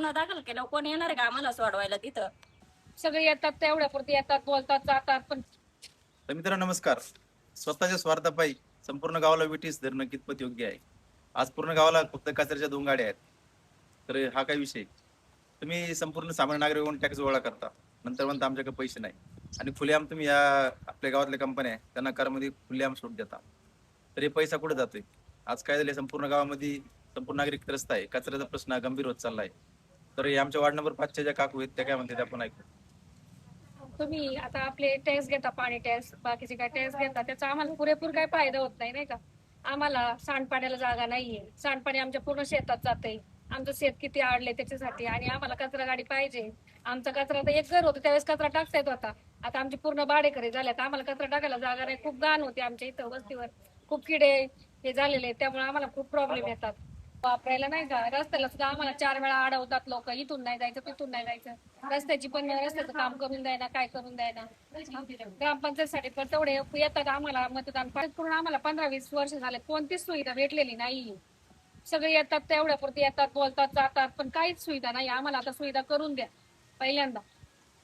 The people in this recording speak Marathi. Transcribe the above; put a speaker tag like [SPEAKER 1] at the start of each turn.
[SPEAKER 1] गुन्हा दाखल केला कोण येणार आहे का आम्हाला सोडवायला तिथं?
[SPEAKER 2] सगळे येतात तेवढ्यापुरती येतात, बोलतात, जातात. पण
[SPEAKER 3] तर मित्रांनो नमस्कार. स्वतःच्या स्वार्थापायी संपूर्ण गावाला विटीस धरणं कितपत योग्य आहे? आज पूर्ण गावाला फक्त कचऱ्याच्या 2 गाड्या आहेत. तर हा काय विषय? तुम्ही संपूर्ण सामान्य नागरिकांकडून टॅक्स गोळा करता, नंतर म्हणता आमच्याकडे पैसे नाही, आणि खुलेआम तुम्ही या आपल्या गावातल्या कंपन्या आहेत त्यांना करमध्ये खुलेआम सूट देता. तर हे पैसा कुठे जातोय? आज काय झाले, संपूर्ण गावामध्ये संपूर्ण नागरिक त्रस्त आहे, कचऱ्याचा प्रश्न गंभीर होत चाललाय. तर हे आमच्या वार्ड नंबर 5च्या ज्या काकू आहेत त्या काय म्हणतात आपण ऐकू.
[SPEAKER 2] तुम्ही आता आपले टॅक्स घेता, पाणी टॅक्स, बाकीचे काय टॅक्स घेता, त्याचा आम्हाला पुरेपूर काय फायदा होत नाही, नाही का? आम्हाला सांडपाण्याला जागा नाहीये. सांडपाणी आमच्या पूर्ण शेतात जाते. आमचं शेत किती आडले त्याच्यासाठी, आणि आम्हाला कचरा गाडी पाहिजे. आमचा कचरा तर एक घर होतं त्यावेळेस कचरा टाकता येत होता. आता आमची पूर्ण भाडेकरी झाल्यात, आम्हाला कचरा टाकायला जागा नाही. खूप घाण होते आमच्या इथं वस्तीवर, खूप किडे हे झालेले, त्यामुळे आम्हाला खूप प्रॉब्लेम येतात वापरायला, नाही का? रस्त्याला सुद्धा आम्हाला 4 वेळा अडवतात लोक, इथून नाही जायचं तिथून नाही जायचं. रस्त्याची पण रस्त्याचं काम करून द्यायना, काय करून द्यायना. ग्रामपंचायतसाठी पण तेवढे येतात आम्हाला मतदान करून. आम्हाला 15-20 वर्ष झाले कोणतीच सुविधा भेटलेली नाही. सगळे येतात तेवढ्यापुरती येतात, बोलतात, जातात, पण काहीच सुविधा नाही आम्हाला. आता सुविधा करून द्या पहिल्यांदा.